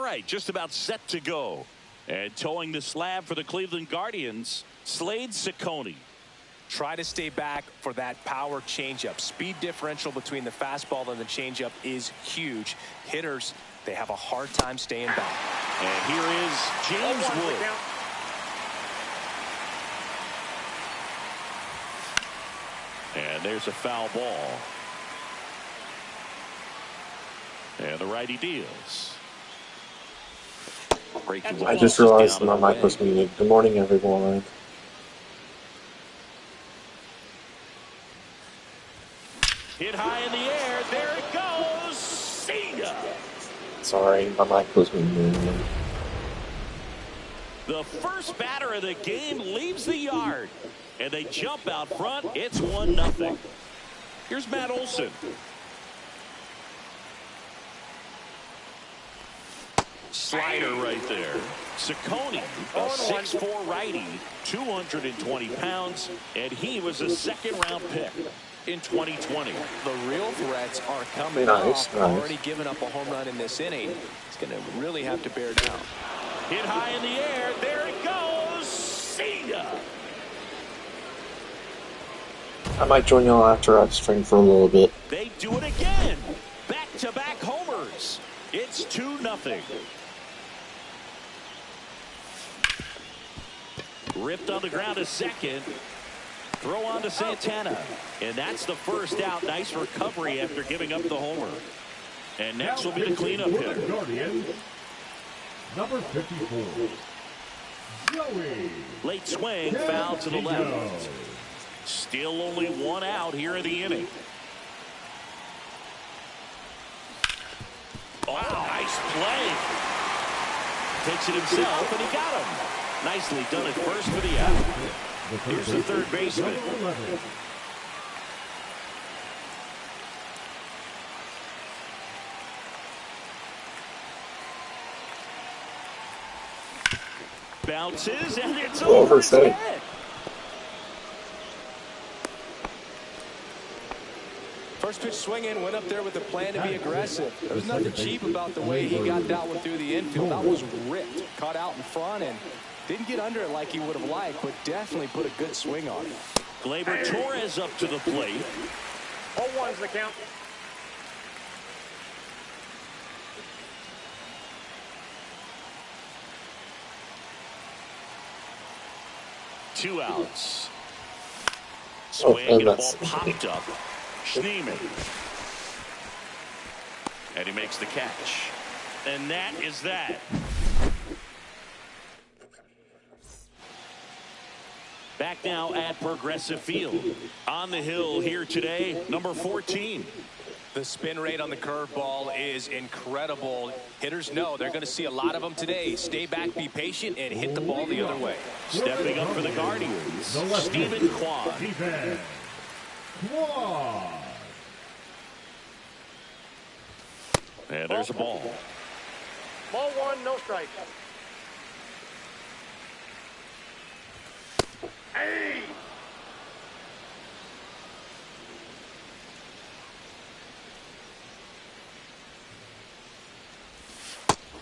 right, just about set to go. And towing the slab for the Cleveland Guardians, Slade Ciccone. Try to stay back for that power changeup. Speed differential between the fastball and the changeup is huge. Hitters, they have a hard time staying back. And here is James Wood. And there's a foul ball. And the righty deals. I just realized my mic was muted. Good morning, everyone. Hit high in the air. There it goes. See ya. Sorry, my mic was muted. The first batter of the game leaves the yard. And they jump out front. It's 1-0. Here's Matt Olson. Slider right there. Ciccone, a 6'4" righty, 220 pounds, and he was a second-round pick in 2020. The real threats are coming off. Already given up a home run in this inning. He's going to really have to bear down. Hit high in the air. There it goes. See ya. I might join y'all after I stream for a little bit. They do it again. Back-to-back homers. It's 2-0. Ripped on the ground to second. Throw on to Santana. And that's the first out. Nice recovery after giving up the homer. And next will be the cleanup hitter. Number 54. Joey. Late swing, foul to the left. Still only one out here in the inning. Wow, nice play. Takes it himself, and he got him. Nicely done at first for the out. Here's the third baseman. Bounces, and it's over his head. First pitch swinging, went up there with the plan to be aggressive. There was nothing cheap about the way he got that one through the infield. That was ripped, caught out in front, and didn't get under it like he would have liked, but definitely put a good swing on it. Gleyber Torres up to the plate. 0-1's the count. Two outs. Swing and a ball popped up. Schneemann. And he makes the catch. And that is that. Back now at Progressive Field. On the hill here today, number 14. The spin rate on the curveball is incredible. Hitters know they're going to see a lot of them today. Stay back, be patient, and hit the ball the other way. Stepping up for the Guardians, Stephen Kwan. And there's a ball. Ball one, no strike. Hey!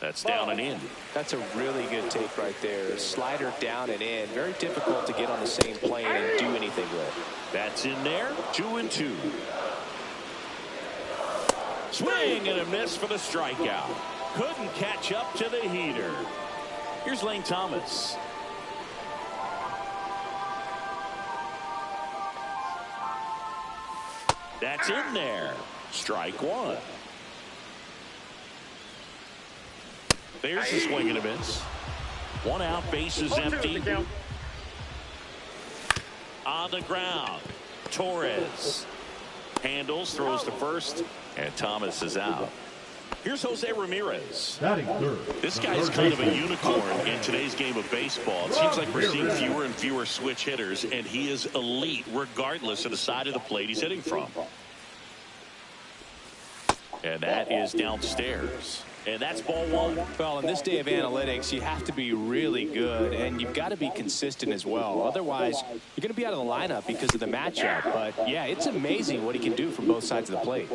That's down and in. That's a really good take right there. Slider down and in. Very difficult to get on the same plane and do anything with. That's in there. 2-2. Swing and a miss for the strikeout. Couldn't catch up to the heater. Here's Lane Thomas. That's in there. Strike one. There's the swing and a miss. One out, bases empty. On the ground, Torres handles, throws to first, and Thomas is out. Here's Jose Ramirez. This guy's kind of a unicorn in today's game of baseball. It seems like we're seeing fewer and fewer switch hitters, and he is elite regardless of the side of the plate he's hitting from. And that is downstairs. And that's ball one. Well, in this day of analytics, you have to be really good, and you've got to be consistent as well. Otherwise, you're going to be out of the lineup because of the matchup. But, yeah, it's amazing what he can do from both sides of the plate.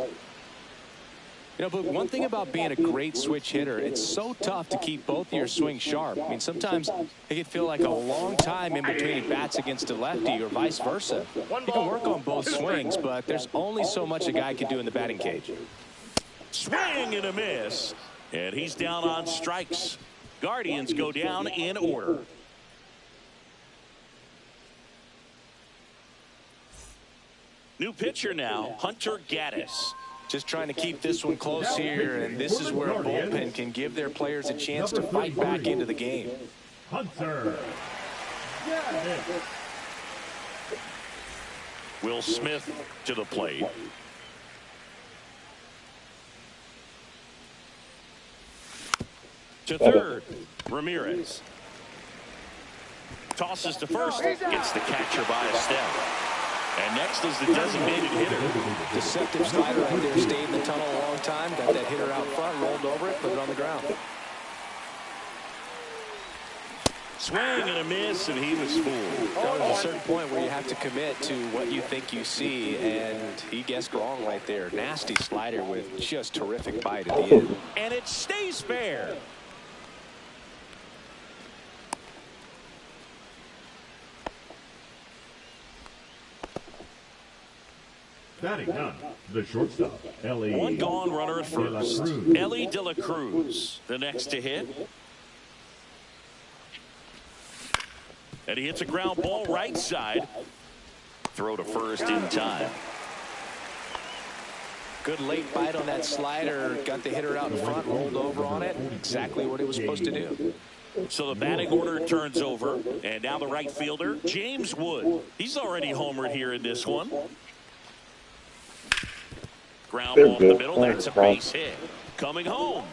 You know, but one thing about being a great switch hitter, it's so tough to keep both of your swings sharp. I mean, sometimes it can feel like a long time in between bats against a lefty or vice versa. You can work on both swings, but there's only so much a guy can do in the batting cage. Swing and a miss, and he's down on strikes. Guardians go down in order. New pitcher now, Hunter Gaddis. Just trying to keep this one close here, and this is where a bullpen can give their players a chance to fight back into the game. Hunter. Will Smith to the plate. To third, Ramirez. Tosses to first, gets the catcher by a step. And next is the designated hitter. Deceptive slider right there, stayed in the tunnel a long time, got that hitter out front, rolled over it, put it on the ground. Swing and a miss, and he was fooled. There's a certain point where you have to commit to what you think you see, and he guessed wrong right there. Nasty slider with just terrific bite at the end. And it stays fair. Batting none, the shortstop, Ellie. One gone runner at first. Ellie De La Cruz, the next to hit. And he hits a ground ball right side. Throw to first in time. Good late bite on that slider. Got the hitter out in front, rolled over on it. Exactly what he was supposed to do. So the batting order turns over. And now the right fielder, James Wood. He's already homered here in this one. Ground ball in the middle. That's a base hit. Coming home.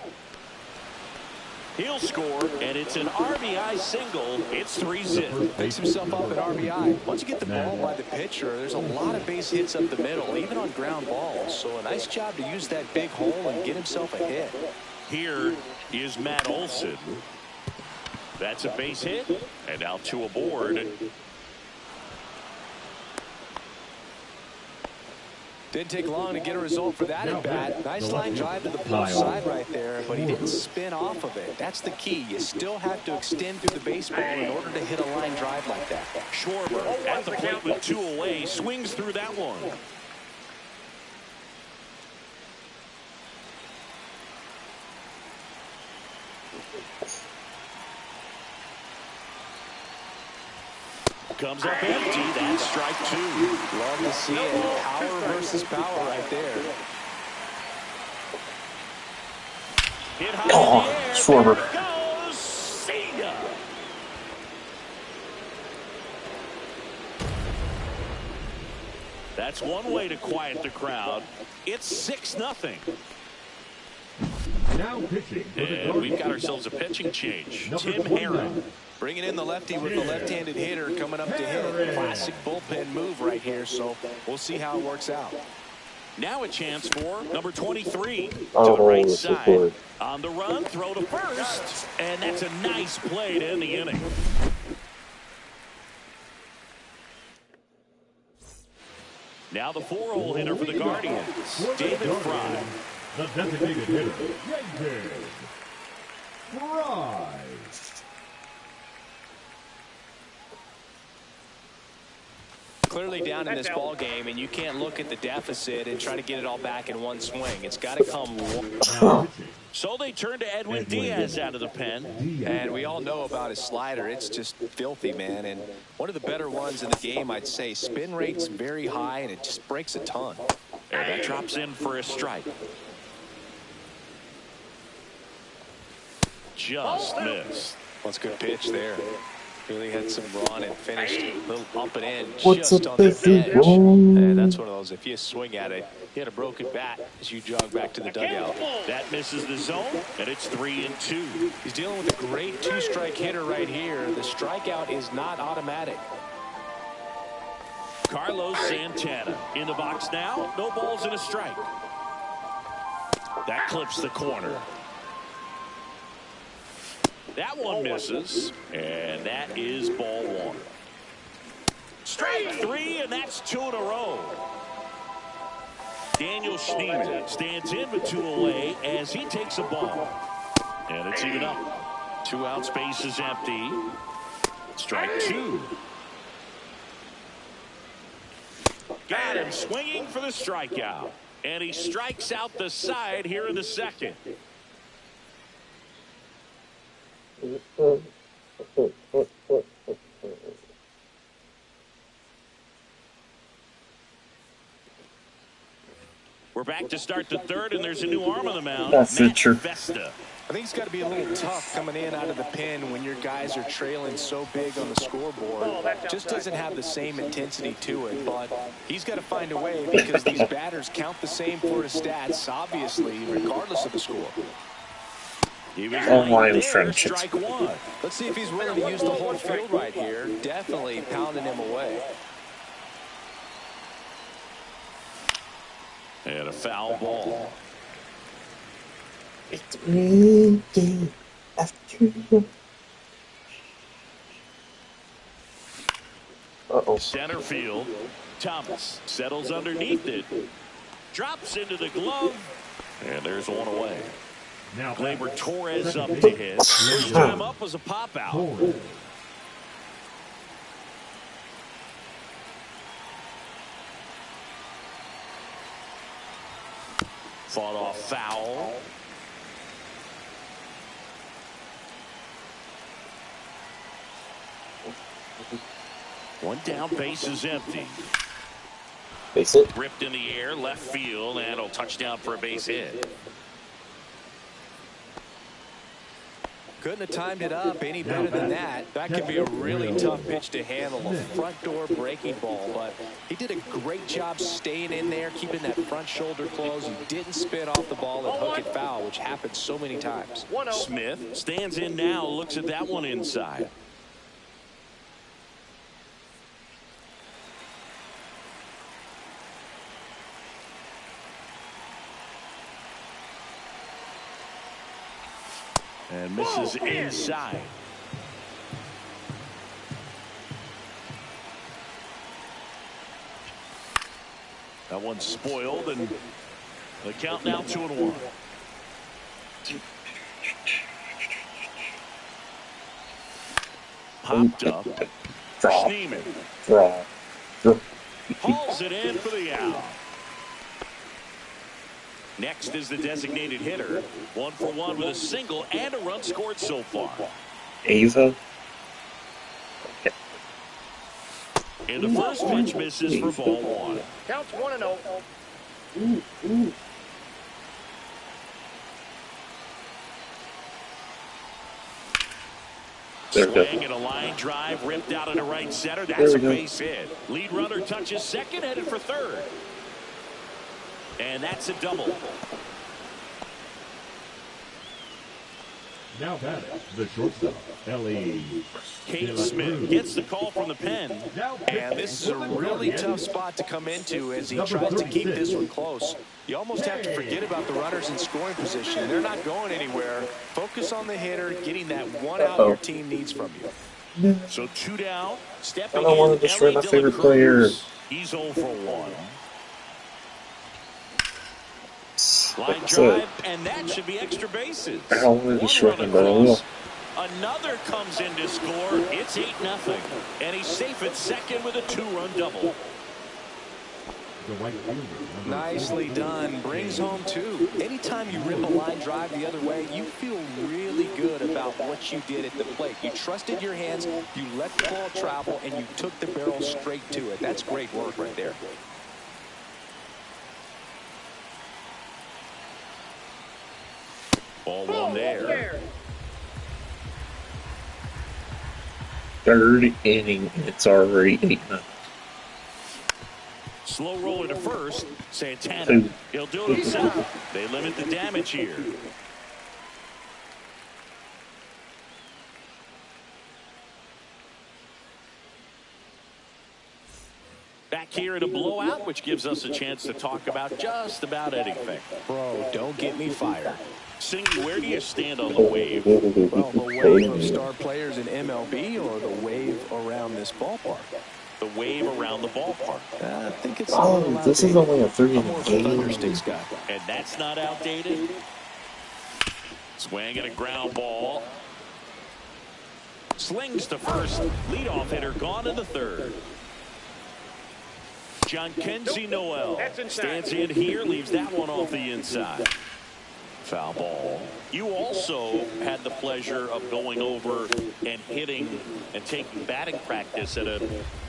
He'll score, and it's an RBI single. It's 3-0. Picks himself up at RBI. Once you get the ball by the pitcher, there's a lot of base hits up the middle, even on ground balls. So a nice job to use that big hole and get himself a hit. Here is Matt Olson. That's a base hit, and now two aboard. Didn't take long to get a result for that at bat. Nice line drive to the left side right there, but he didn't spin off of it. That's the key. You still have to extend through the baseball in order to hit a line drive like that. Schwarber at the plate with two away, swings through that one. Comes up empty. That's strike two. Love to see it. Power versus power right there. Hit high in the air. Schwarber. There it goes. See ya. That's one way to quiet the crowd. It's 6-0. Now pitching. And we've got ourselves a pitching change. Tim Herron. Bringing in the lefty with the left-handed hitter coming up to hit. Classic bullpen move right here, so we'll see how it works out. Now a chance for number 23 to the right side. On the run, throw to first. And that's a nice play to end the inning. Now the 4-hole hitter for the Guardians, David Fry. The designated hitter, David Fry. Clearly down in this ball game, and you can't look at the deficit and try to get it all back in one swing. It's got to come. So they turn to Edwin Diaz out of the pen. And we all know about his slider. It's just filthy, man. And one of the better ones in the game, I'd say. Spin rate's very high, and it just breaks a ton. And that drops in for a strike. Just missed. Well, it's a good pitch there. Really had some run and finished a little up and in What's just up, on the this is edge. wrong? And that's one of those, if you swing at it, you had a broken bat as you jog back to the dugout. That misses the zone, and it's 3-2. He's dealing with a great two-strike hitter right here. The strikeout is not automatic. Carlos Santana in the box now. No balls and a strike. That clips the corner. That one misses, and that is ball one. Strike three, and that's two in a row. Daniel Schneemann stands in with 2 away as he takes a ball. And it's even up. 2 outs, base is empty. Strike 2. Got him swinging for the strikeout. And he strikes out the side here in the second. We're back to start the third, and there's a new arm on the mound. That's Matt true. Vesta. I think it's got to be a little tough coming in out of the pen when your guys are trailing so big on the scoreboard. Just doesn't have the same intensity to it, but he's got to find a way because these batters count the same for his stats, obviously, regardless of the score. Online friendships. Strike 1. Let's see if he's willing to use the whole field right here. Definitely pounding him away. And a foul ball. It's windy after you. Center field. Thomas settles underneath it. Drops into the glove. And there's one away. Now Gleyber Torres up to hit. First time up was a pop out. Fought off foul. One down, base is empty. Base it. Ripped in the air, left field, and a touchdown for a base hit. Couldn't have timed it up any better than that. That could be a really tough pitch to handle, a front door breaking ball, but he did a great job staying in there, keeping that front shoulder closed. He didn't spin off the ball and hook it foul, which happens so many times. Smith stands in now, looks at that one inside. And misses inside. That one's spoiled, and the count now 2-1. Popped up. Schneemann hauls it in for the out. Next is the designated hitter. 1 for 1 with a single and a run scored so far. Ava. Okay. And the first pitch misses for ball 1. Counts 1-0. Swing and a line drive ripped out into right center. That's a base hit. Lead runner touches second, headed for third. And that's a double. Now batting, the shortstop, Ellie. Kate Smith gets the call from the pen. And this is a really tough spot to come into as he tries to keep this one close. You almost have to forget about the runners in scoring position. They're not going anywhere. Focus on the hitter, getting that one out your team needs from you. So 2 down. Stepping I don't want in, to destroy my Ellie favorite Dylan player. Cruz. He's 0 for 1. Line drive, and that should be extra bases. I don't want to destroy him, but I will. Another comes in to score. It's 8-0. And he's safe at second with a 2-run double. Nicely done. Brings home 2. Anytime you rip a line drive the other way, you feel really good about what you did at the plate. You trusted your hands, you let the ball travel, and you took the barrel straight to it. That's great work right there. Ball 1 there. Third inning, and it's already 8-0. Slow roller to first. Santana. He'll do it himself. They limit the damage here. Back here in a blowout, which gives us a chance to talk about just about anything. Bro, don't get me fired. Singy, where do you stand on the wave? Well, the wave of star players in MLB or the wave around this ballpark? the wave around the ballpark. I think it's a little outdated. This is only a 3-inning I'm more of a game. Thundersticks guy. And that's not outdated. Swing and a ground ball. Slings to first. Leadoff hitter gone in the third. John Kenzie Noel stands in here, leaves that one off the inside. Foul ball. You also had the pleasure of going over and hitting and taking batting practice at a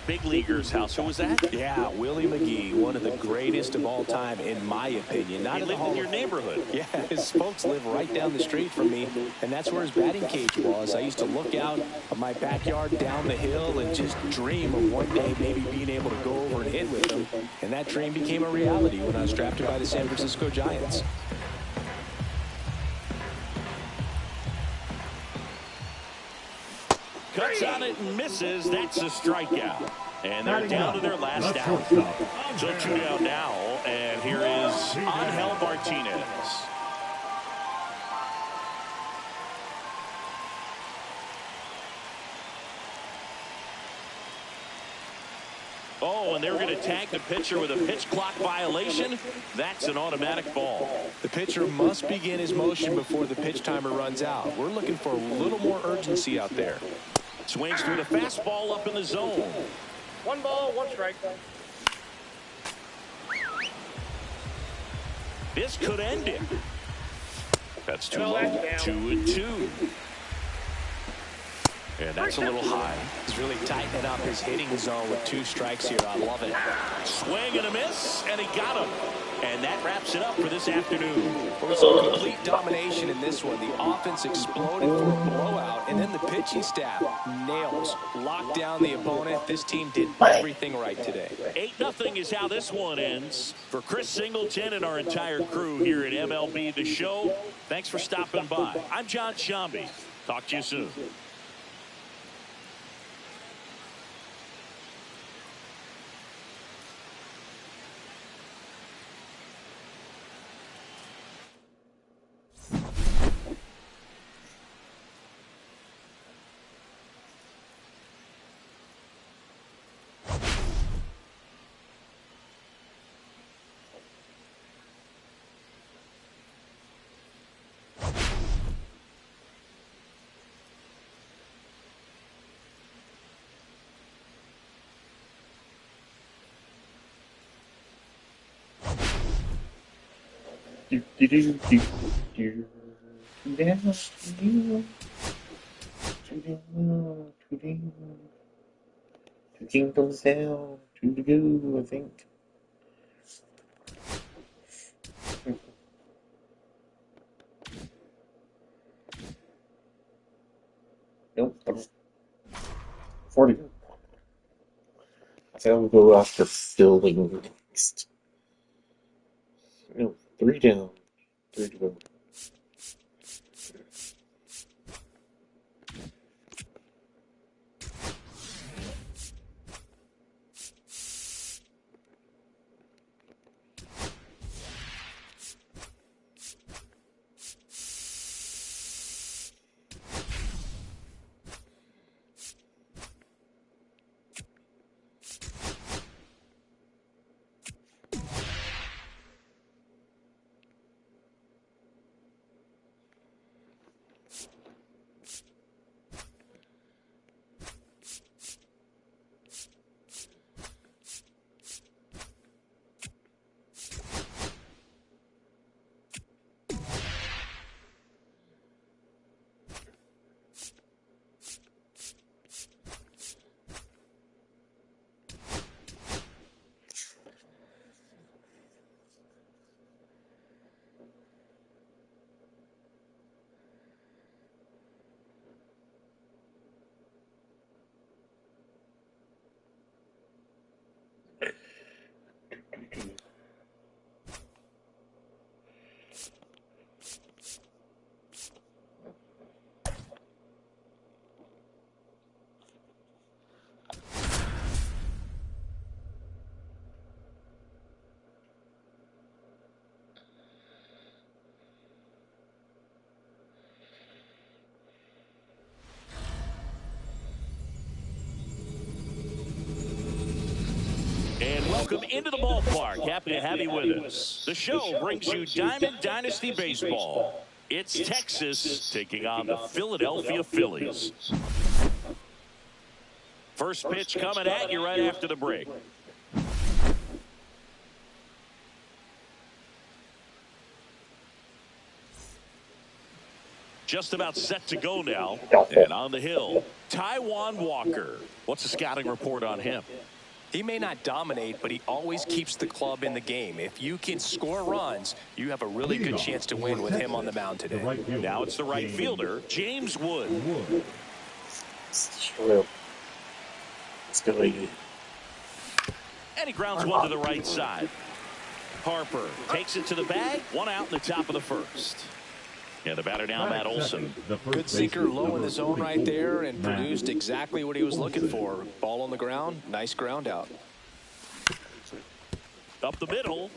big leaguer's house. Who was that? Yeah, Willie McGee, one of the greatest of all time, in my opinion. He lived in your neighborhood. Yeah, his folks live right down the street from me, and that's where his batting cage was. I used to look out of my backyard down the hill and just dream of one day maybe being able to go over and hit with him. And that dream became a reality when I was drafted by the San Francisco Giants. Cuts on it and misses. That's a strikeout. And they're down to their last out. So 2 down now. And here is Angel Martinez. Oh, and they were going to tag the pitcher with a pitch clock violation. That's an automatic ball. The pitcher must begin his motion before the pitch timer runs out. We're looking for a little more urgency out there. Swings through the fastball up in the zone. 1 ball, 1 strike. This could end it. That's too low. 2-2. And that's a little high. He's really tightening up his hitting zone with 2 strikes here. I love it. Swing and a miss, and he got him. And that wraps it up for this afternoon. There was some complete domination in this one. The offense exploded for a blowout, and then the pitching staff nails, locked down the opponent. This team did everything right today. 8-0 is how this one ends. For Chris Singleton and our entire crew here at MLB The Show, thanks for stopping by. I'm John Shambi. Talk to you soon. Jingle down to the goo, I think. Nope. 40. I think I'll go after filling next. No, 3 down. 3 to go. welcome into the ballpark. Happy to have you with us. The show brings you Diamond Dynasty Baseball. It's Texas taking on the Philadelphia Phillies. First pitch coming at you right after the break. Just about set to go now. And on the hill, Taijuan Walker. What's the scouting report on him? He may not dominate, but he always keeps the club in the game. If you can score runs, you have a really good chance to win with him on the mound today. Now it's the right fielder, James Wood. It's real. It's going to be good. And he grounds one to the right side. Harper takes it to the bag. One out in the top of the first. And the batter now, Matt Olson. Good sinker low in the zone right there and produced exactly what he was looking for. Ball on the ground. Nice ground out. Up the middle.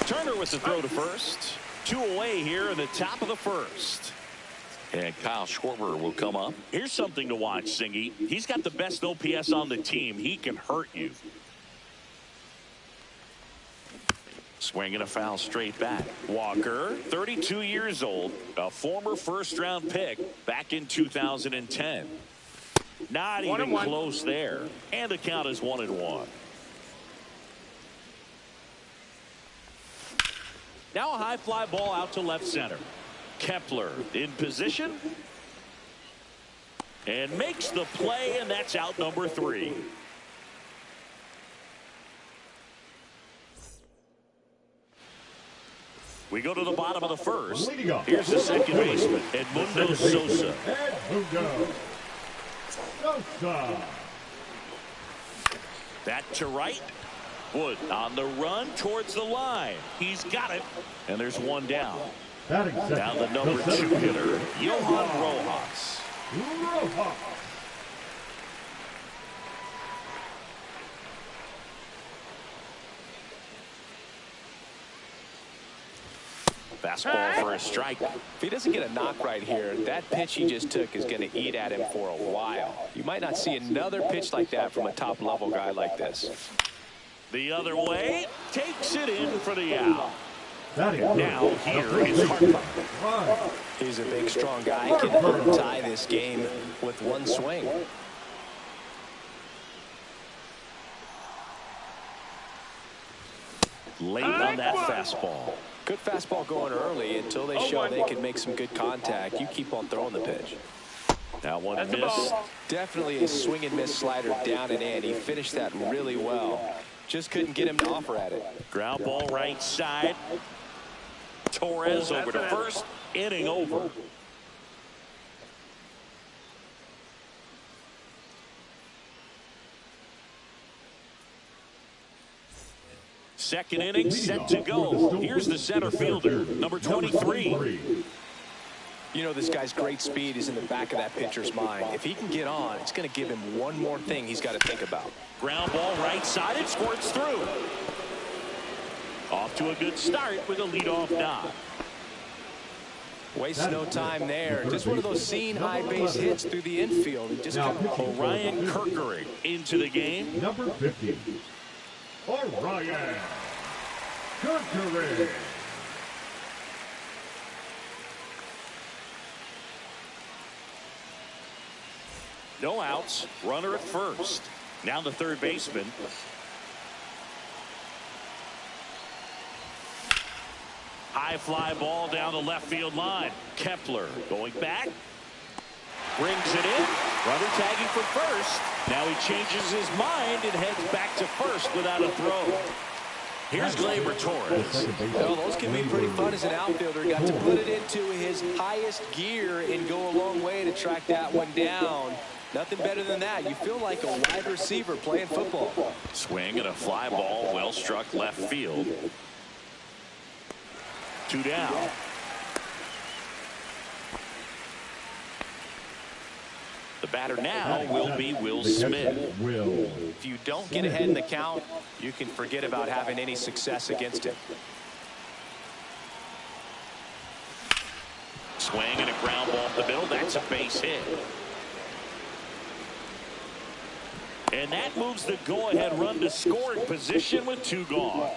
Turner with the throw to first. 2 away here in the top of the first. And Kyle Schwarber will come up. Here's something to watch, Singy. He's got the best OPS on the team. He can hurt you. Swinging a foul straight back. Walker, 32 years old, a former first-round pick back in 2010. Not even close there. And the count is 1-1. Now a high fly ball out to left center. Kepler in position. And makes the play, and that's out number 3. We go to the bottom of the first. Here's the second baseman, Edmundo Sosa. That to right. Wood on the run towards the line. He's got it. And there's one down. Now the number 2 hitter, Johan Rojas. Fastball for a strike. If he doesn't get a knock right here, that pitch he just took is going to eat at him for a while. You might not see another pitch like that from a top-level guy like this. The other way, takes it in for the out. Now here is Harper. He's a big, strong guy. Can tie this game with one swing. Late on that fastball. Good fastball going early until they show they can make some good contact. You keep on throwing the pitch. Now one miss. Definitely a swing and miss slider down and in. He finished that really well. Just couldn't get him to offer at it. Ground ball right side. Torres over to first. Inning over. Second inning set to go. Here's the center fielder, number 23. You know, this guy's great speed is in the back of that pitcher's mind. If he can get on, it's going to give him one more thing he's got to think about. Ground ball right side. It squirts through. Off to a good start with a leadoff nod. Wastes no time there. Just one of those seen high base hits through the infield. He just got Orion Kirkering into the game. Number 50. Orion Kirkering. No outs. Runner at first. Now the third baseman. High fly ball down the left field line. Kepler going back. Brings it in. Runner tagging for first. Now he changes his mind and heads back to first without a throw. Here's Gleyber Torres. Well, those can be pretty fun as an outfielder. Got to put it into his highest gear and go a long way to track that one down. Nothing better than that. You feel like a wide receiver playing football. Swing and a fly ball well struck left field. 2 down. The batter now will be Will Smith. If you don't get ahead in the count, you can forget about having any success against him. Swing and a ground ball up the middle. That's a base hit. And that moves the go-ahead run to scoring position with 2 gone.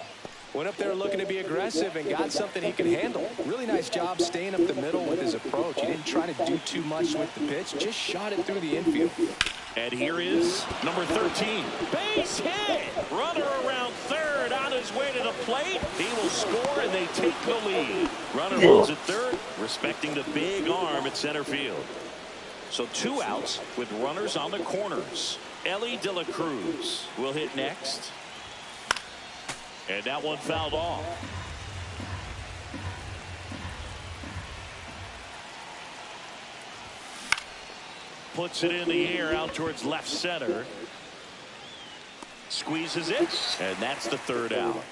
Went up there looking to be aggressive and got something he could handle. Really nice job staying up the middle with his approach. He didn't try to do too much with the pitch, just shot it through the infield. And here is number 13. Base hit! Runner around third on his way to the plate. He will score, and they take the lead. Runner holds at third, respecting the big arm at center field. So 2 outs with runners on the corners. Ellie De La Cruz will hit next. And that one fouled off. Puts it in the air out towards left center. Squeezes it, and that's the 3rd out.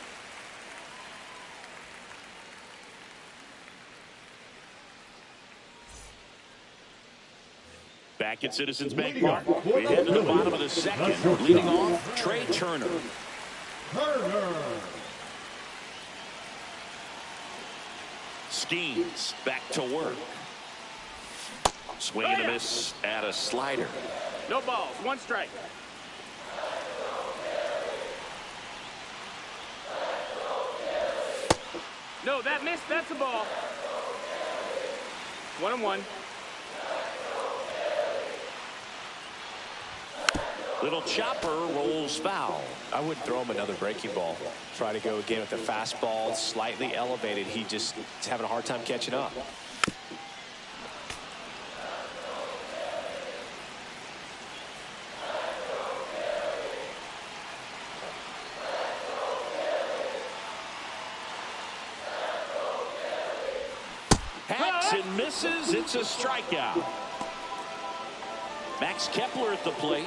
Back at Citizens Bank Park, we head to the bottom of the 2nd. Leading off, Trey Turner. Skeens back to work. Swing and a miss at a slider. No balls, 1 strike. No, that missed. That's a ball. 1-1. Little chopper rolls foul. I wouldn't throw him another breaking ball. Try to go again with the fastball, slightly elevated. He just is having a hard time catching up. Hacks and misses. It's a strikeout. Max Kepler at the plate.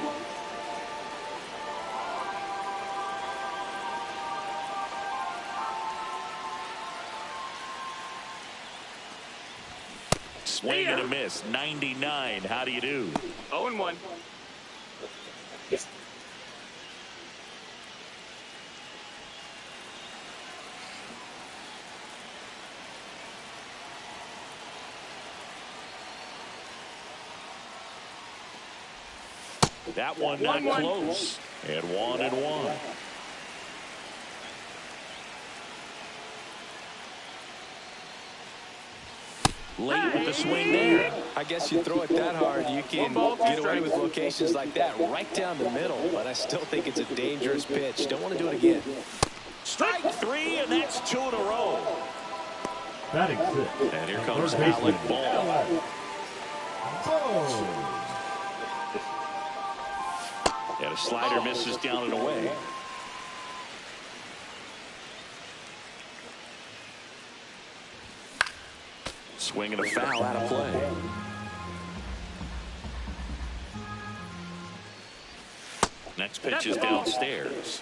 Swing and a miss. 99. How do you do? 0-1. That one not close. And 1-1. Late with the swing there. I guess you throw it that hard, you can get away with locations like that right down the middle, but I still think it's a dangerous pitch. Don't want to do it again. Strike 3, and that's 2 in a row. Batting 6. And here comes Alec Ball. And a slider misses down and away. Swing and a foul out of play. Next pitch is downstairs.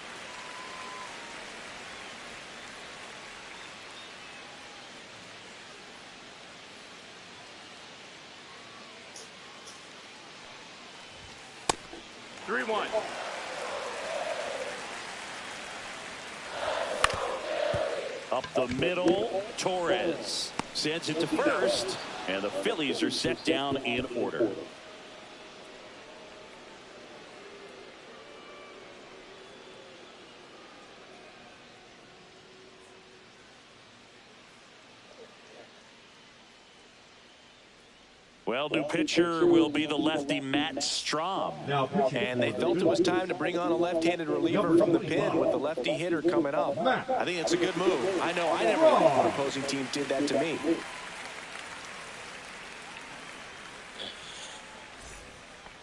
Up the middle, Torres sends it to first, and the Phillies are set down in order. Well, new pitcher will be the lefty Matt Strom. And they felt it was time to bring on a left-handed reliever from the pen with the lefty hitter coming up. I think it's a good move. I know I never liked when opposing team did that to me.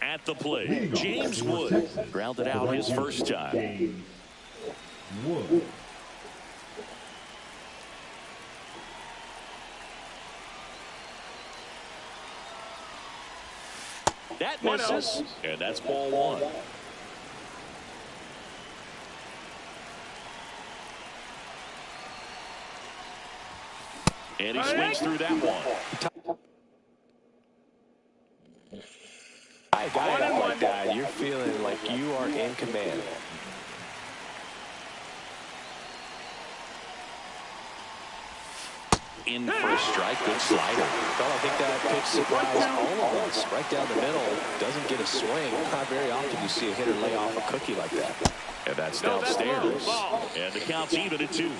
At the plate, James Wood grounded out his first time. That misses, and that's ball 1. And he swings through that one. I got it like that. You're feeling like you are in command. in for a strike. Good slider. Well, I think that pitch surprised all of us. Right down the middle, doesn't get a swing. Not very often you see a hitter lay off a cookie like that. And that's downstairs. And the count's even at 2.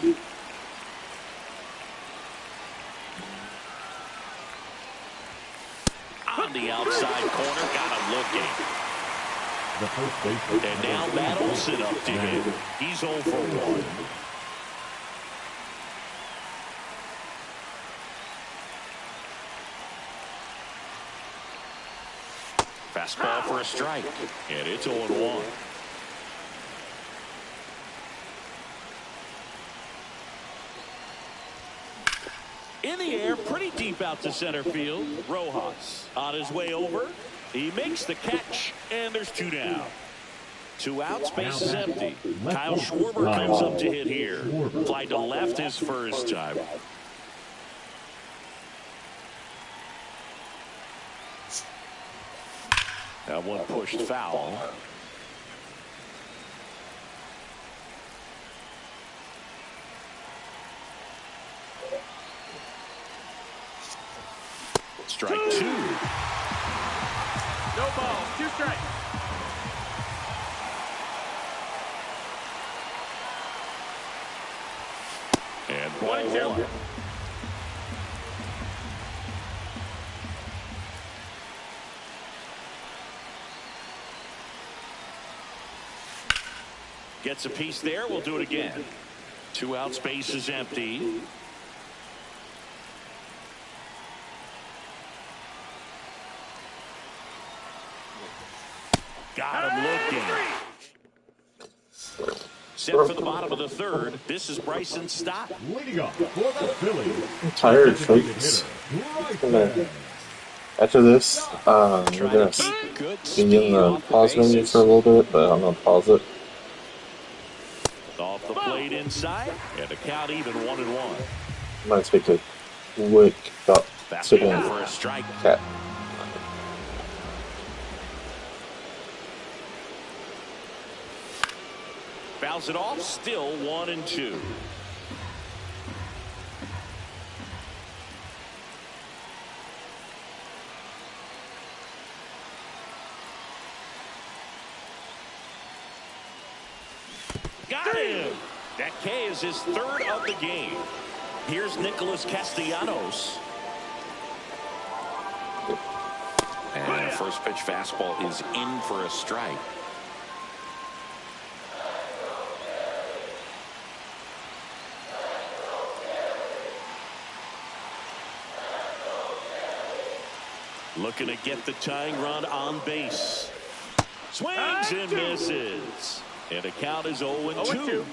On the outside corner, got him looking. And now Matt Olson up to him. He's 0 for 1. Fastball for a strike. And it's 0-1. In the air, pretty deep out to center field. Rojas on his way over. He makes the catch, and there's 2 down. 2 outs, base is empty. Kyle Schwarber comes up to hit here. Fly to left his first time. That one pushed foul. Strike 2. No balls. 2 strikes. And ball 1. Gets a piece there. We'll do it again. 2 outs, base is empty. Got him looking. Set for the bottom of the 3rd. This is Bryson Stott. Leading off for the Phillies. I'm tired, folks. After this, we're going to be in the pause menu for a little bit, but I'm going to pause it. Off the plate inside, and the count even 1-1. I'm going to take a quick thought to for a strike. Cat. Fouls it off, still 1-2. Got him! That K is his 3rd of the game. Here's Nicholas Castellanos. And the first pitch fastball is in for a strike. Looking to get the tying run on base. Swings and misses. And the count is 0-2.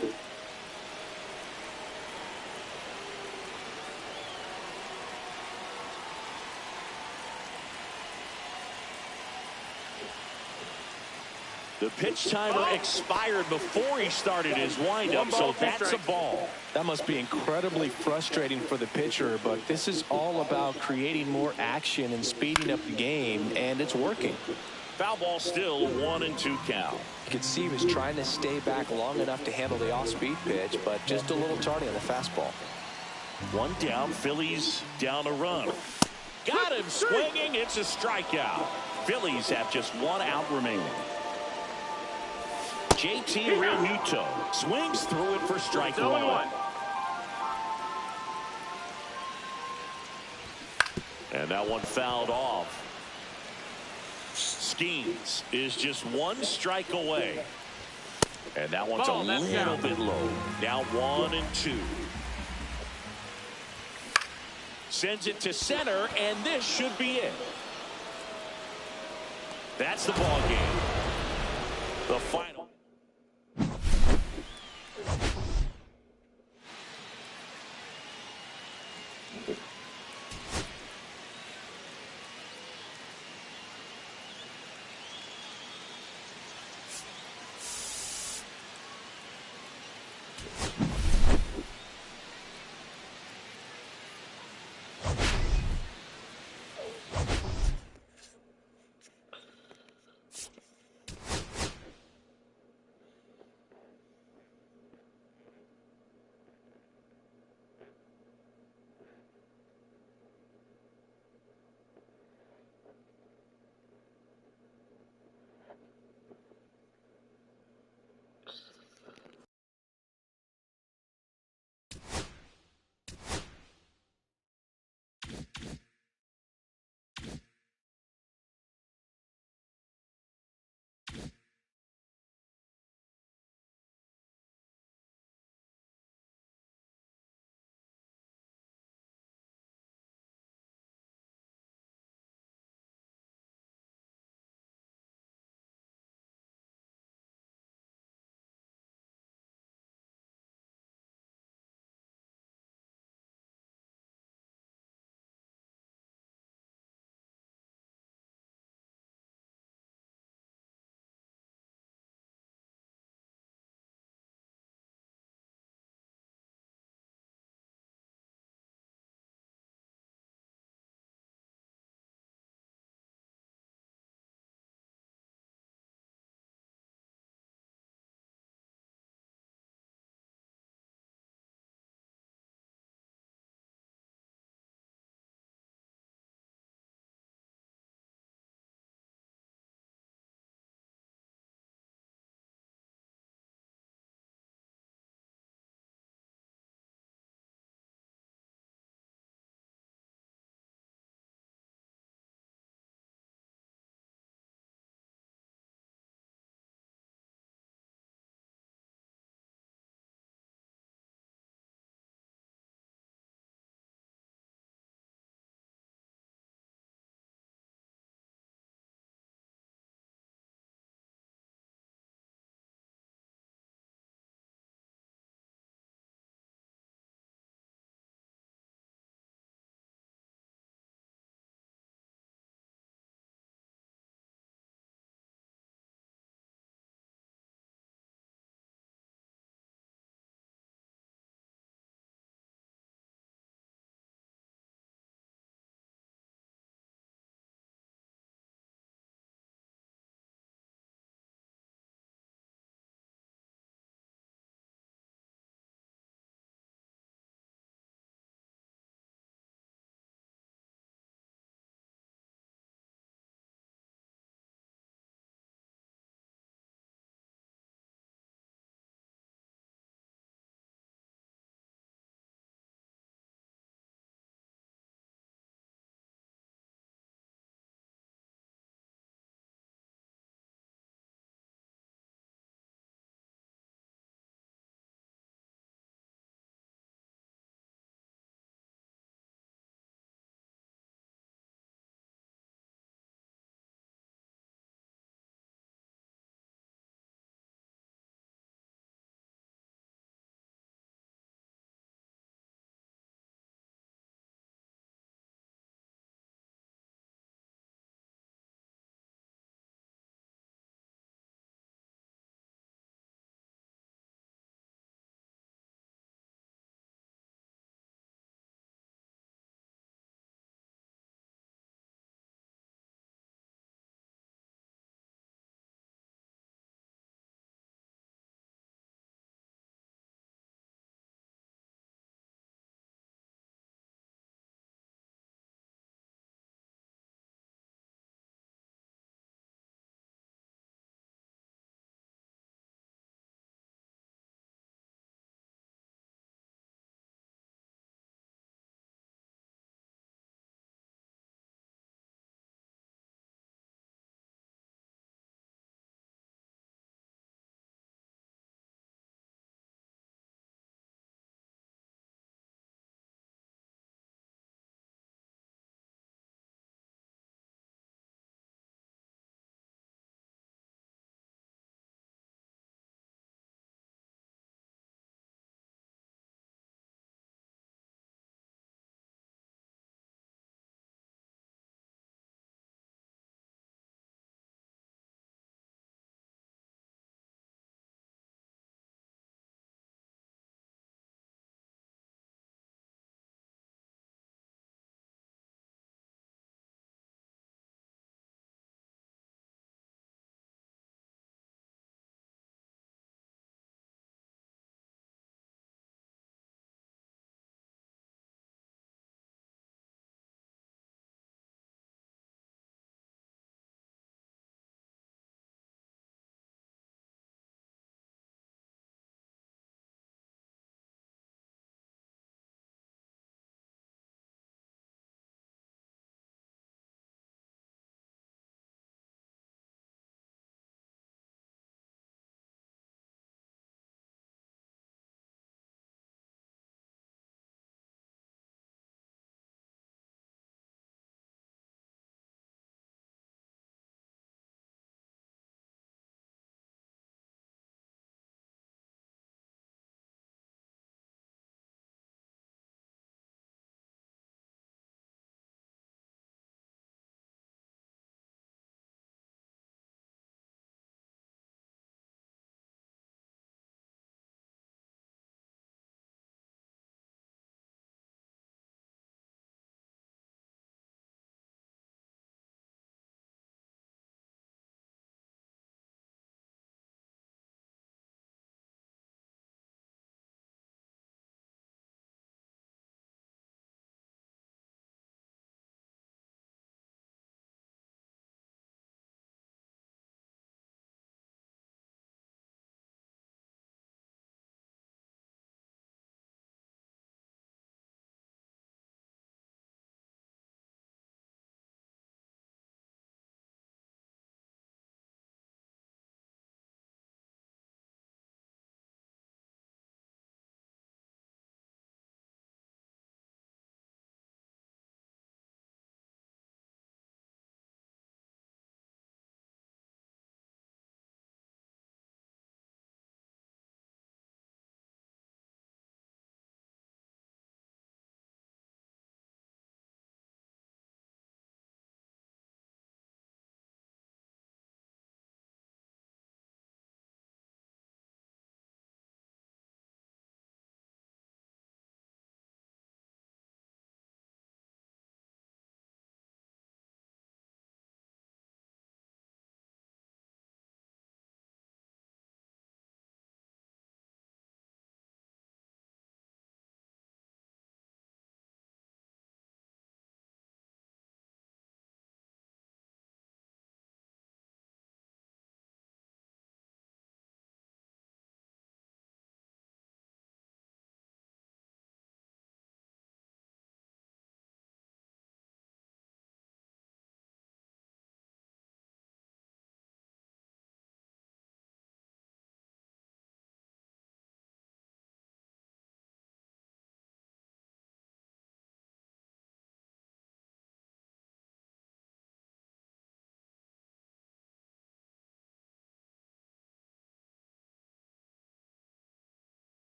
The pitch timer expired before he started his windup, so that's a ball. That must be incredibly frustrating for the pitcher, but this is all about creating more action and speeding up the game, and it's working. Foul ball still 1-2 count. You could see he was trying to stay back long enough to handle the off-speed pitch, but just a little tardy on the fastball. 1 down, Phillies down a run. Got him swinging, it's a strikeout. Phillies have just 1 out remaining. JT Realmuto swings through it for strike 1. And that one fouled off. Skeens is just 1 strike away. And that one's a little bit low. Now 1-2. Sends it to center, and this should be it. That's the ball game. The final.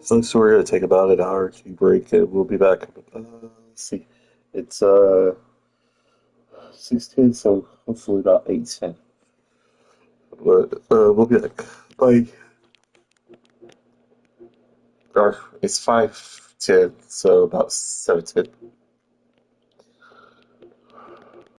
So we're gonna take about an hour to break, and we'll be back. Let's see, it's 6:10, so hopefully about 8:10. But we'll be back. Bye. Or it's 5:10, so about 7:10.